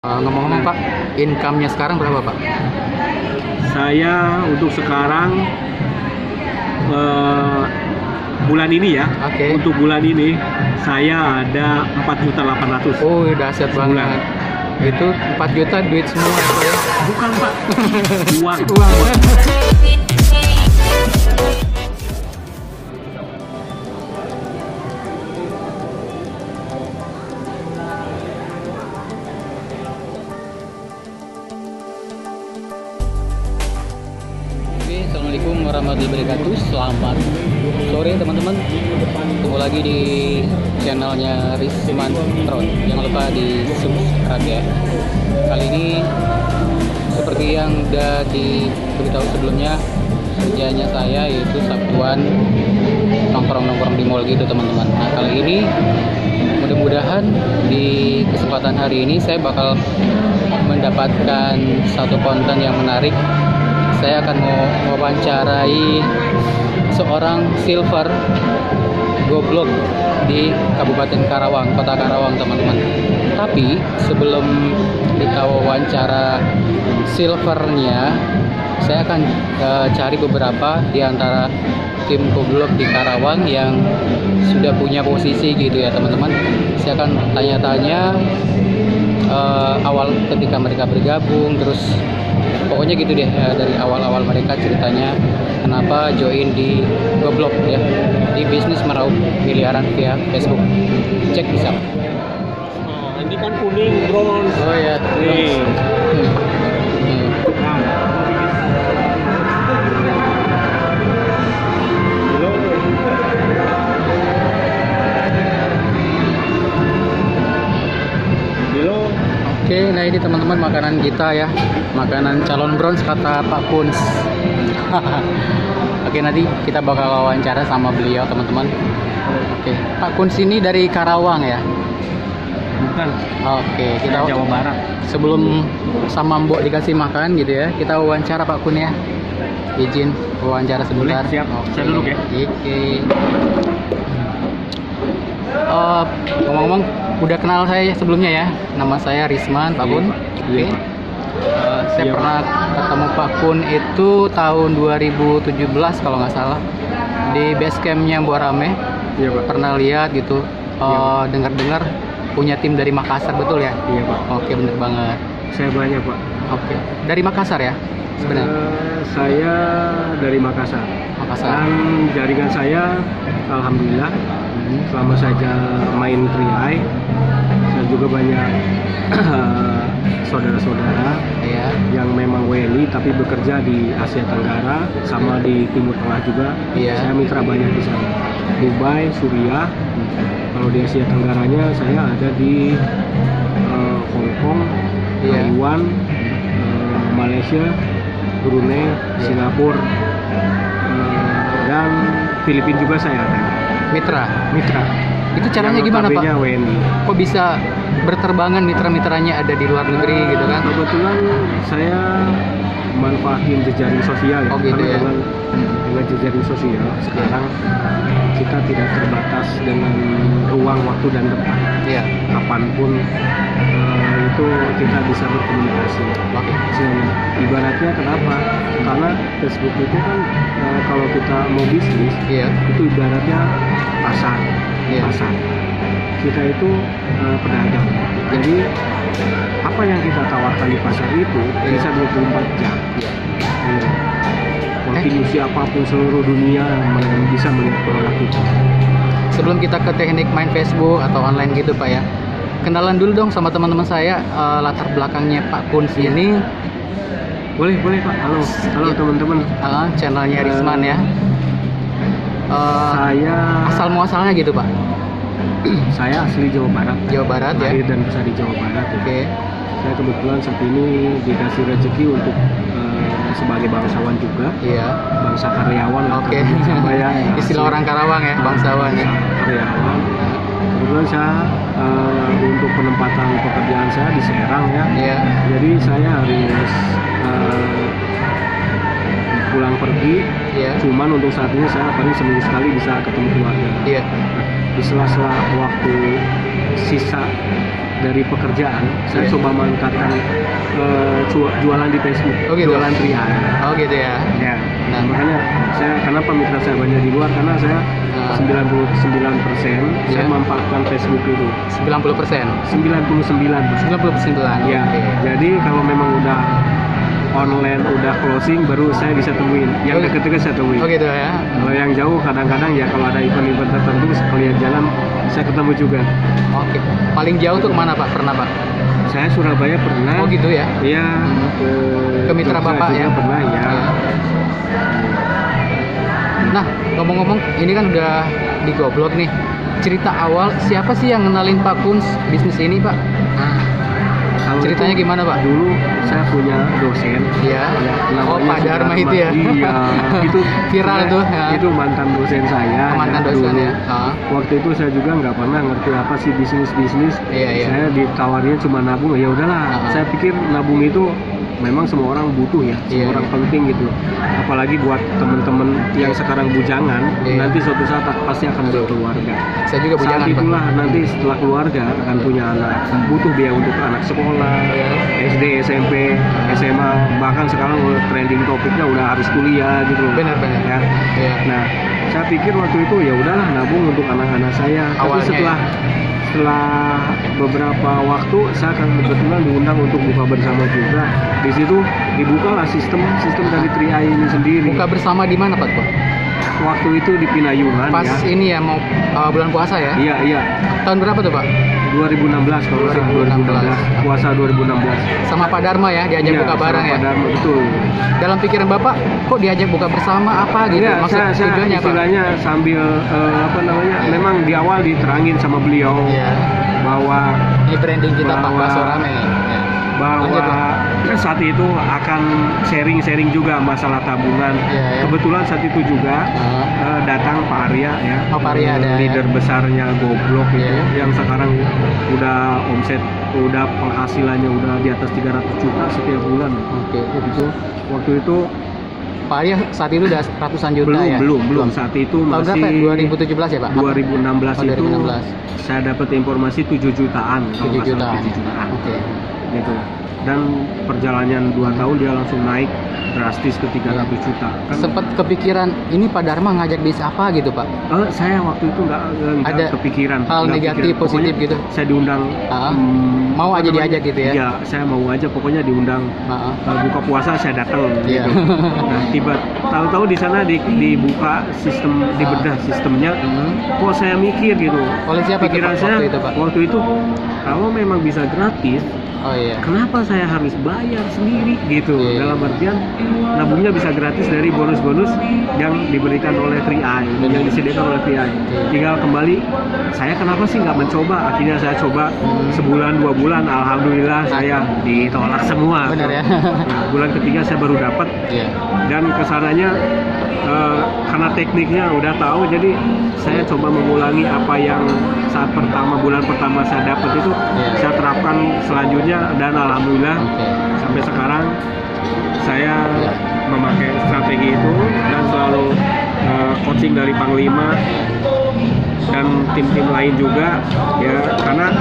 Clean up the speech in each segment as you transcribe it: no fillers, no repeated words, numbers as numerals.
Ngomong-ngomong Pak, income-nya sekarang berapa Pak? Saya untuk sekarang bulan ini ya. Oke. Untuk bulan ini saya ada 4.800.000. Oh, dahsyat banget. Itu 4 juta duit semua ya Pak ya? Bukan Pak, uang. Uang Pak. Assalamualaikum warahmatullahi wabarakatuh. Selamat sore teman-teman. Ketemu lagi di channelnya Risman Tron. Jangan lupa di subscribe ya. Kali ini seperti yang udah diberitahu sebelumnya, kerjanya saya yaitu Sabtuan nongkrong-nongkrong di mall gitu teman-teman. Nah kali ini mudah-mudahan di kesempatan hari ini saya bakal mendapatkan satu konten yang menarik. Saya akan mewawancarai seorang silver goblok di Kabupaten Karawang, Kota Karawang teman-teman. Tapi sebelum kita wawancara silvernya, saya akan cari beberapa di antara tim goblok di Karawang yang sudah punya posisi gitu ya teman-teman. Saya akan tanya-tanya awal ketika mereka bergabung, terus pokoknya gitu deh dari awal-awal mereka ceritanya kenapa join di goblok ya, di bisnis meraup miliaran via Facebook. Cek bisa. Nah, ini kan kuning bronze. Oh ya, Nih. Nah, Oke, nah ini teman-teman makanan kita ya, makanan calon bronze kata Pak Kuns. Oke, nanti kita bakal wawancara sama beliau teman-teman. Oke, Pak Kuns ini dari Karawang ya? bukan. Oke, kita Jawa Barat. sebelum sama Mbok dikasih makan gitu ya, kita wawancara Pak Kun ya. Izin wawancara sebentar. Boleh, siap. Oke. Saya duduk ya. Oke. Ngomong-ngomong, udah kenal saya sebelumnya ya. Nama saya Risman, Pak Kun. Oke. Iya, Pak. Saya Iya, pernah ketemu Pak Kun itu tahun 2017 kalau nggak salah di base campnya Buah Rame. Iya, Pak. Pernah lihat gitu. Dengar-dengar punya tim dari Makassar, betul ya? Iya, Pak. Oke, bener banget. Saya banyak, Pak. Oke, dari Makassar ya sebenarnya? Saya dari Makassar. Makassar. Dan jaringan saya, alhamdulillah, selama saja main triai, saya juga banyak saudara-saudara Iya. yang memang WNI tapi bekerja di Asia Tenggara sama di Timur Tengah juga. Iya. Saya mitra banyak di sana. Dubai, Suriah. Kalau di Asia Tenggaranya saya ada di Hong Kong, Iya. Taiwan, Malaysia, Brunei, Singapura, dan Filipina juga saya ada. Mitra. Mitra. Itu caranya Yang gimana Pak? notabene WNI. Kok bisa berterbangan mitra-mitranya ada di luar negeri gitu kan? Kebetulan saya manfaatin jejaring sosial Oh, gitu ya. Dengan jejaring sosial sekarang kita tidak terbatas dengan ruang, waktu, dan tempat. Iya. Kapanpun itu kita bisa berkomunikasi. Oke. Ibaratnya kenapa? Karena Facebook itu kan kalau kita mau bisnis Iya. itu ibaratnya pasar. Iya. Pasar. Kita itu pedagang. Jadi apa yang kita tawarkan di pasar itu bisa 24 jam. Iya. Kontinusi apapun seluruh dunia yang bisa melihat produk kita. Sebelum kita ke teknik main Facebook atau online gitu Pak ya, kenalan dulu dong sama teman-teman saya latar belakangnya Pak Kuns ini. Boleh Pak. Halo Iya. teman-teman. Channelnya Risman ya. Saya Asal muasalnya gitu Pak? saya asli Jawa Barat. Jawa Barat ya. Lahir dan besar di Jawa Barat. Ya. Oke. Saya kebetulan saat ini dikasih rezeki untuk sebagai bangsawan juga. Iya. Bangsa karyawan. Oke. Sama ya. Istilah orang Karawang ya, bangsawan ya. Karyawan. Kebetulan saya untuk penempatan pekerjaan saya di Serang ya. Iya. Jadi saya harus pulang pergi. Iya. Cuman untuk saat ini saya paling seminggu sekali bisa ketemu keluarga. Iya. Di sela-sela waktu sisa dari pekerjaan, saya Iya. coba mengangkatkan jualan di Facebook, Oh, gitu. jualan trial. Oh gitu ya. Ya, Nah. makanya kenapa mitra saya banyak di luar, karena saya Nah. 99% saya Iya. memanfaatkan Facebook itu. 90%. 99%. 99. Ya, Oke. jadi kalau memang udah online, udah closing, baru saya bisa temuin. Yang Oh, deket-deket saya temuin. Oh gitu ya. Kalau yang jauh kadang-kadang ya kalau ada event-event tertentu sekalian jalan saya ketemu juga. Oke. Paling jauh tuh kemana Pak? Pernah Pak? Saya Surabaya pernah. Oh gitu ya. Iya. Ke mitra Jogja Bapak juga ya? pernah ya. Iya. Nah, ngomong-ngomong, ini kan udah digoblok nih. Cerita awal, siapa sih yang ngenalin Pak Kuns bisnis ini, Pak? Kalau Ceritanya itu, gimana, Pak? Dulu saya punya dosen. Iya. Oh, namanya Pak Dharma itu ya? Iya. Itu Viral tuh, ya. Itu mantan dosen saya. Mantan ya, dosen dulu. ya. Ah. Waktu itu saya juga nggak pernah ngerti apa sih bisnis. Iya, iya. Saya ditawarnya cuma nabung, ya udahlah. Ah. Saya pikir nabung itu memang semua orang butuh ya, Iya, semua orang iya. penting gitu. Apalagi buat teman-teman yang sekarang bujangan, Iya. nanti suatu saat pasti akan berkeluarga. Saya juga Saat bujangan, Pak. itulah nanti setelah keluarga akan punya anak, butuh biaya untuk anak sekolah, Iya. SD, SMP, SMA, bahkan sekarang udah trending topiknya udah harus kuliah gitu loh. Benar-benar. Ya. Iya. Nah, saya pikir waktu itu ya udahlah nabung untuk anak-anak saya. Awalnya, Tapi setelah beberapa waktu saya akan kebetulan diundang untuk buka bersama juga. Di situ dibukalah sistem dari 3i ini sendiri. Buka bersama di mana, Pak? Waktu itu di Pinayungan Pas ya. ini ya, mau bulan puasa ya? Iya. Tahun berapa tuh, Pak? 2016 kalau nggak salah, 2016. puasa 2016. Sama Pak Dharma ya, diajak Iya, buka bareng sama ya? Pak Dharma, betul. Dalam pikiran Bapak, kok diajak buka bersama apa gitu? Iya, Maksud saya tujuannya apa? istilahnya sambil memang di awal diterangin sama beliau Iya. bahwa Ini branding kita Pak Bahwa- Basorame. Ya. Lanjut, Pak. bahwa saat itu akan sharing juga masalah tabungan. Iya, iya. Kebetulan saat itu juga Ah. datang Pak Arya ya, Oh, Pak Arya ada, leader ya. besarnya Goblok itu, Iya. yang sekarang udah omset, udah penghasilannya udah di atas 300 juta setiap bulan. Oke. Itu waktu itu Pak Arya saat itu udah ratusan juta ya? belum saat itu Tahun masih berapa ya? 2017 ya Pak? 2016 Oh, itu 2016. saya dapat informasi 7 jutaan kalau 7 nggak salah, jutaan. 7 jutaan Oke. gitu. Dan perjalanan 2 tahun dia langsung naik drastis ke 300 juta kan. Sempat kepikiran ini Pak Dharma ngajak bis apa gitu Pak? Saya waktu itu nggak Ada kepikiran hal nggak negatif, pikiran. positif Pokoknya gitu? saya diundang Mau apa aja namanya? diajak gitu ya? Iya, saya mau aja, pokoknya diundang buka puasa saya datang Iya. gitu. Nah, tahu-tahu di sana dibuka sistem, dibedah sistemnya. Kok saya mikir gitu, Oleh siapa tuh, pikiran Pak, saya waktu itu, Pak? waktu itu kalau memang bisa gratis, Oh iya. kenapa saya harus bayar sendiri gitu? Iya. Dalam artian nabungnya bisa gratis dari bonus-bonus yang diberikan oleh 3i, yang disediakan oleh 3i. Tinggal kembali, saya kenapa sih nggak mencoba? Akhirnya saya coba sebulan 2 bulan, alhamdulillah saya ditolak semua. Benar ya? Nah, bulan ketiga saya baru dapat, Iya. dan kesananya karena tekniknya udah tahu, jadi saya coba mengulangi apa yang saat bulan pertama saya dapat itu, Iya. saya terapkan selanjutnya, dan alhamdulillah Oke. sampai sekarang saya Iya. memakai strategi itu, dan selalu coaching dari Panglima dan tim-tim lain juga ya, karena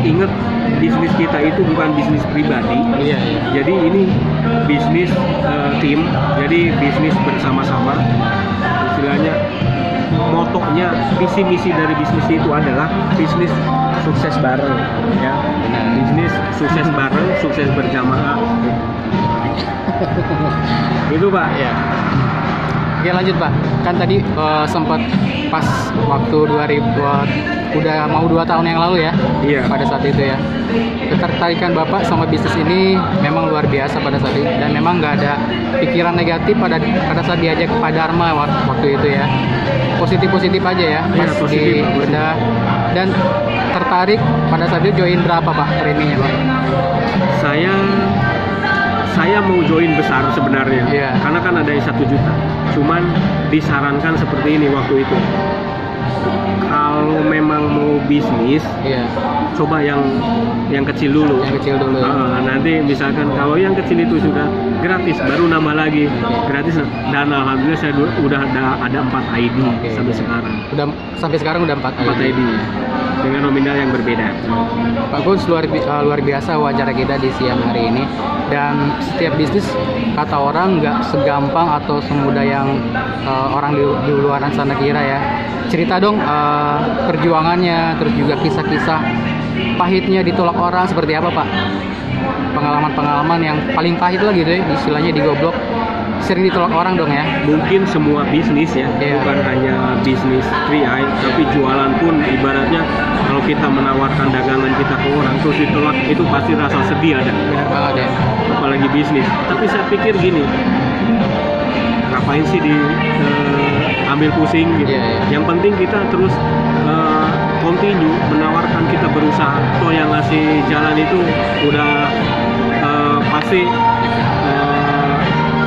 ingat bisnis kita itu bukan bisnis pribadi. Iya, iya. Jadi ini bisnis tim, jadi bisnis bersama-sama. Istilahnya motonya, visi misi dari bisnis itu adalah bisnis sukses bareng ya. Benar. Bisnis sukses bareng, sukses berjamaah. Itu Pak. Iya. Oke, lanjut Pak. Kan tadi sempat pas waktu 2002, udah mau 2 tahun yang lalu ya. Iya. Pada saat itu ya. Ketertarikan Bapak sama bisnis ini memang luar biasa pada saat itu, dan memang nggak ada pikiran negatif pada saat diajak Pak Dharma waktu itu ya. Positif-positif aja ya Iya, pas positif, di bedah. Dan tertarik pada saat itu join berapa Pak preminya Pak? Saya mau join besar sebenarnya, Iya. karena kan ada yang 1 juta. Cuman disarankan seperti ini waktu itu. Kalau memang mau bisnis, Iya. coba yang kecil dulu. Yang kecil dulu. Nanti misalkan kalau yang kecil itu sudah gratis, baru nambah lagi gratis. Dan alhamdulillah saya udah ada 4 ID sampai sekarang. Sampai sekarang udah 4 ID dengan nominal yang berbeda. Pak Gus, luar biasa wawancara kita di siang hari ini. Dan setiap bisnis kata orang nggak segampang atau semudah yang orang di luaran sana kira ya. Cerita dong perjuangannya, terus juga kisah-kisah pahitnya ditolak orang seperti apa Pak? Pengalaman-pengalaman yang paling pahit lah gitu ya, istilahnya di Goblok. Sering ditolak orang dong ya? Mungkin semua bisnis ya, bukan hanya bisnis 3i, tapi jualan pun ibaratnya kalau kita menawarkan dagangan kita ke orang terus ditolak, itu pasti rasa sedih ada. Benar banget ya. Apalagi bisnis. Tapi saya pikir gini, ngapain sih ambil pusing gitu. Yang penting kita terus continue menawarkan, kita berusaha. Toh yang ngasih jalan itu udah pasti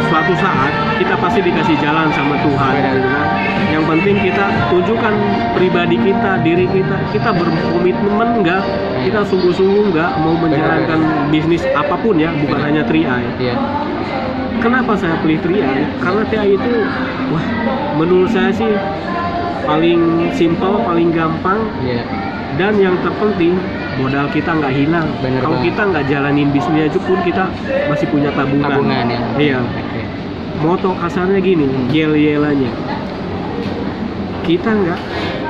suatu saat kita pasti dikasih jalan sama Tuhan gitu kan. Yang penting kita tunjukkan pribadi kita, diri kita berkomitmen enggak, kita sungguh-sungguh enggak mau menjalankan bisnis apapun ya, bukan hanya 3i. Kenapa saya pilih 3i? Karena 3i itu menurut saya sih paling simpel, paling gampang, dan yang terpenting modal kita nggak hilang. Kalau kita nggak jalanin bisnisnya itu pun kita masih punya tabungan ya. Iya. Moto kasarnya gini, yel-yelannya, kita nggak,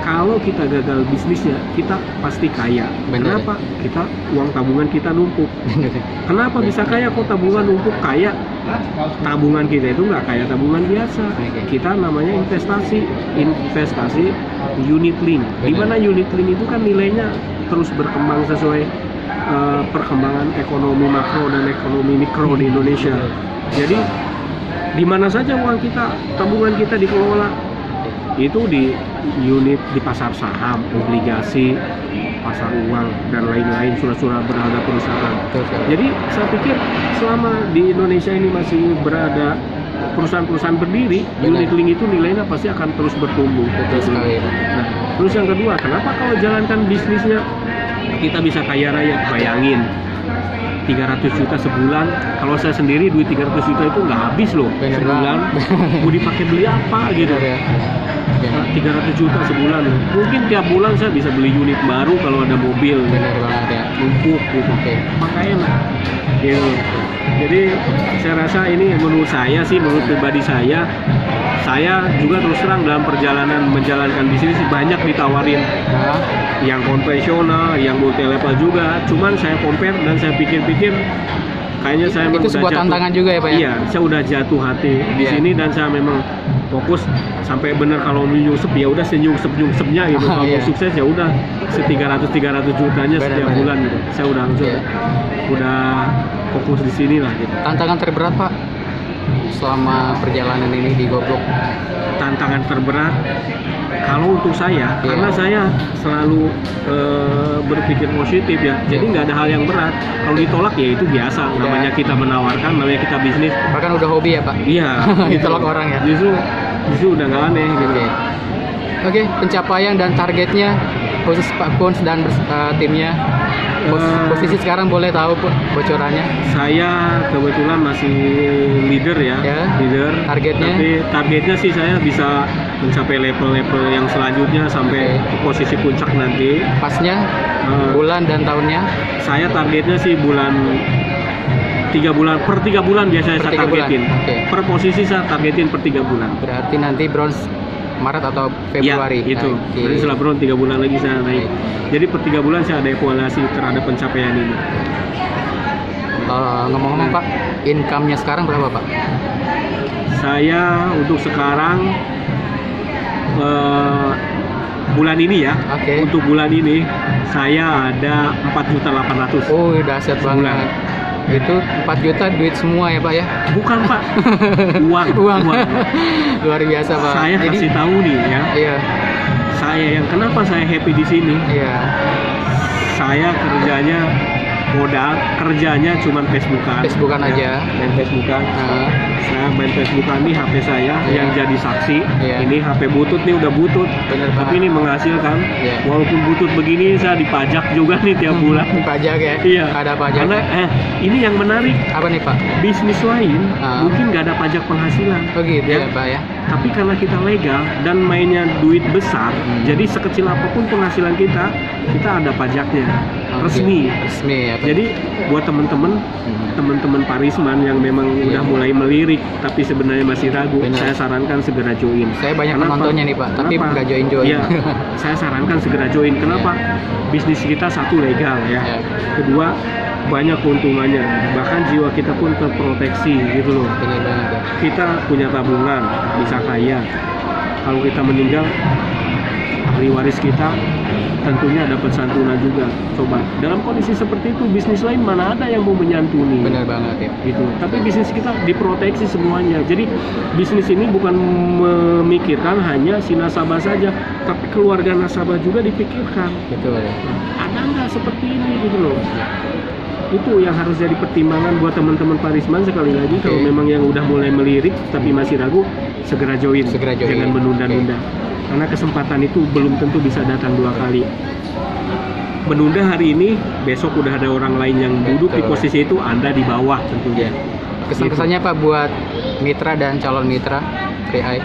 kalau kita gagal bisnisnya kita pasti kaya. Kenapa? Kita uang tabungan kita numpuk. Kenapa bisa kaya? Kok tabungan numpuk kaya? Tabungan kita itu nggak kayak tabungan biasa. Kita namanya investasi unit link. Dimana unit link itu kan nilainya terus berkembang sesuai perkembangan ekonomi makro dan ekonomi mikro di Indonesia. Jadi di mana saja uang kita, tabungan kita dikelola, itu di unit, di pasar saham, obligasi, pasar uang, dan lain-lain, surat-surat berharga perusahaan. Jadi saya pikir selama di Indonesia ini masih berada perusahaan-perusahaan berdiri, unit link itu nilainya pasti akan terus bertumbuh. Nah, terus yang kedua, kenapa kalau jalankan bisnisnya kita bisa kaya raya? Bayangin 300 juta sebulan, kalau saya sendiri duit 300 juta itu nggak habis loh sebulan. Mau dipakai beli apa gitu. 300 juta sebulan, mungkin tiap bulan saya bisa beli unit baru kalau ada mobil. Numpuk gitu. Makanya gitu. Jadi saya rasa ini menurut saya sih, menurut pribadi saya juga terus terang dalam perjalanan menjalankan bisnis banyak ditawarin yang konvensional, yang multi level juga. Cuman saya compare dan saya pikir-pikir, kayaknya saya itu sebuah tantangan juga ya Pak ya? Iya, saya udah jatuh hati di sini dan saya memang fokus sampai bener kalau nyungsep ya udah senyungsepnya gitu. Kalau sukses ya udah 300 jutanya setiap bulan gitu. Saya udah fokus di sini lah gitu. Tantangan terberat Pak selama perjalanan ini di Goblok? Tantangan terberat kalau untuk saya, karena saya selalu berpikir positif ya, jadi nggak ada hal yang berat. Kalau ditolak ya itu biasa, namanya kita menawarkan, namanya kita bisnis. Bahkan udah hobi ya Pak? Iya. Ditolak orang ya? Justru udah nggak aneh gitu. Oke, pencapaian dan targetnya khusus Pak Kun dan timnya. Posisi sekarang boleh tahu bocorannya? Saya kebetulan masih leader ya. Leader. Targetnya? Tapi targetnya sih saya bisa mencapai level-level yang selanjutnya sampai ke posisi puncak nanti. Pasnya bulan dan tahunnya? Saya targetnya sih per 3 bulan biasanya saya targetin. Per posisi saya targetin per 3 bulan. Berarti nanti bronze Maret atau Februari? Ya, itu. Nanti setelah bronze 3 bulan lagi saya naik. Jadi per 3 bulan saya ada evaluasi terhadap pencapaian ini. Ngomong-ngomong Pak, income-nya sekarang berapa Pak? Saya untuk sekarang bulan ini ya, untuk bulan ini saya ada 4.800.000. Oh, dahsyat banget. Itu 4 juta duit semua ya Pak ya? Bukan Pak, uang. Luar biasa Pak. Saya kasih tahu nih ya. Iya. Saya yang kenapa saya happy di sini. Iya. Saya kerjanya modal, kerjanya cuma Facebookan. Facebookan Ya, aja. main Facebookan. Nah, Saya main Facebookan nih HP saya Iya. yang jadi saksi. Iya. Ini HP butut nih udah butut. bener Tapi banget. ini menghasilkan. Iya. Walaupun butut begini saya dipajak juga nih tiap bulan. Pajak ya? Iya. Ada pajak. Karena ini yang menarik. Apa nih Pak? Bisnis lain Ah. mungkin nggak ada pajak penghasilan. Oh gitu Ya. ya Pak ya? Tapi karena kita legal dan mainnya duit besar, Hmm. jadi sekecil apapun penghasilan kita ada pajaknya Oh, resmi. gitu. Resmi ya Pak? Jadi buat teman-teman Parisman yang memang Iya. udah mulai melirik tapi sebenarnya masih ragu, Benar. saya sarankan segera join. Saya banyak Kenapa? penontonnya nih Pak, tapi Kenapa? nggak join-join. Iya, saya sarankan segera join. Kenapa? Bisnis kita satu legal ya. Iya. Kedua banyak keuntungannya. Bahkan jiwa kita pun terproteksi gitu loh. Bener banget ya. Kita punya tabungan, bisa kaya. Kalau kita meninggal, ahli waris kita tentunya dapat santunan juga. Coba dalam kondisi seperti itu, bisnis lain mana ada yang mau menyantuni? Bener banget ya. Gitu. Tapi bisnis kita diproteksi semuanya. Jadi bisnis ini bukan memikirkan hanya si nasabah saja, tapi keluarga nasabah juga dipikirkan. Betul. Ada nggak seperti ini gitu loh? Itu yang harus jadi pertimbangan buat teman-teman Parisman. Sekali lagi, kalau Oke. memang yang udah mulai melirik tapi masih ragu, segera join. Segera join. Jangan menunda-nunda. Karena kesempatan itu belum tentu bisa datang dua kali. Menunda hari ini, besok udah ada orang lain yang duduk di Betul. posisi itu, Anda di bawah tentunya. Kesan-kesannya Pak buat mitra dan calon mitra PI?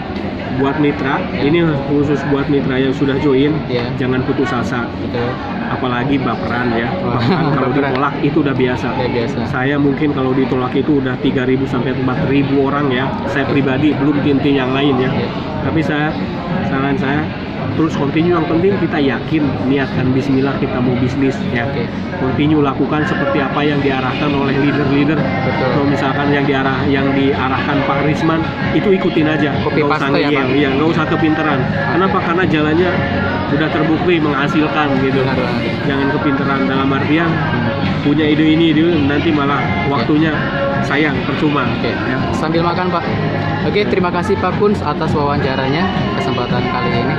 Buat mitra, Ya. ini khusus buat mitra yang sudah join, Ya. jangan putus asa. Betul. Apalagi baperan ya. Wah, Bahkan kalau baperan. ditolak itu udah biasa. Udah biasa. Saya mungkin kalau ditolak itu udah 3.000 sampai 4.000 orang ya. Saya pribadi, belum tinting yang lain ya. Ya. Tapi saran saya terus continue. Yang penting kita yakin, niatkan bismillah kita mau bisnis ya. Oke. Continue lakukan seperti apa yang diarahkan oleh leader-leader. Betul. Kalau misalkan yang diarahkan Pak Risman itu ikutin aja. Copy Nggak usah paste ya, ngeyel, Pak? iya, nggak usah kepinteran. Kenapa? Karena jalannya udah terbukti menghasilkan gitu. Benar banget. Jangan kepinteran dalam artian punya ide ini nanti malah waktunya sayang percuma. Oke. Ya. Sambil makan Pak. Oke, terima kasih Pak Kuns atas wawancaranya kesempatan kali ini.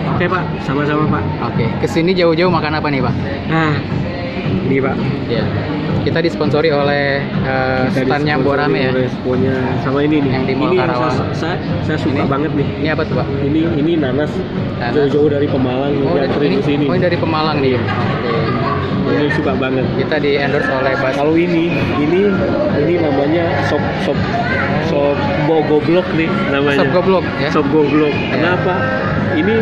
Oke Pak, sama-sama Pak. Oke, kesini jauh-jauh makan apa nih Pak? Nah, ini Pak. Ya, kita disponsori oleh Kita standnya disponsori Borame ya. oleh sponnya sama ini nih. Yang di Mall Ini yang Karawang. saya suka Ini? banget nih. Ini apa tuh Pak? Ini nanas, Nanas. jauh-jauh dari Pemalang dianterin ke sini. Oh, dari Pemalang nih. Oke. Ini suka banget. Kita di endorse oleh Bas. Kalau ini namanya sop goblok nih namanya. Sop goblok ya. Sop goblok. Ya. Kenapa? Ini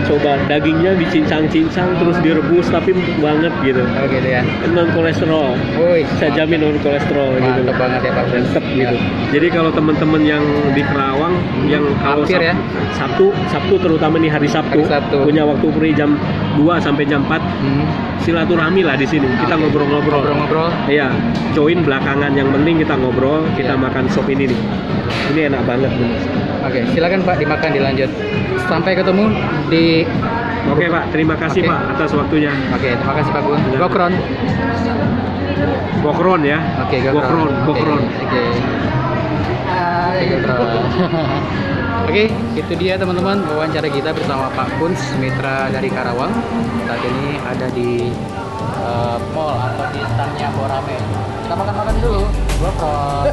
coba dagingnya dicincang-cincang terus direbus tapi empuk banget gitu. Oh gitu ya. Non kolesterol. Woi, Saya jamin non kolesterol gitu. mantap banget ya Pak. Mantep gitu. Jadi kalau teman-teman yang di Kerawang yang kalau Hampir ya. Sabtu terutama nih hari Sabtu, Hari Sabtu. punya waktu free jam 2 sampai jam 4 silaturahmi lah di sini. Kita Oke. ngobrol-ngobrol. Ngobrol-ngobrol. Iya, join belakangan. Yang penting kita ngobrol, kita Iya. makan sop ini nih. Ini enak banget bener. Oke, silakan Pak dimakan dilanjut. Sampai ketemu di. Oke Pak, terima kasih Oke. Pak atas waktunya. Oke, terima kasih Pak Gun. Ya. Gokron. Gokron ya. Oke, Gokron. Oke. Oke, Gokron. Oke, itu dia teman-teman wawancara kita bersama Pak Kuns, mitra dari Karawang. Saat ini ada di mall atau di standnya Borame. Kita makan-makan dulu. Gokron.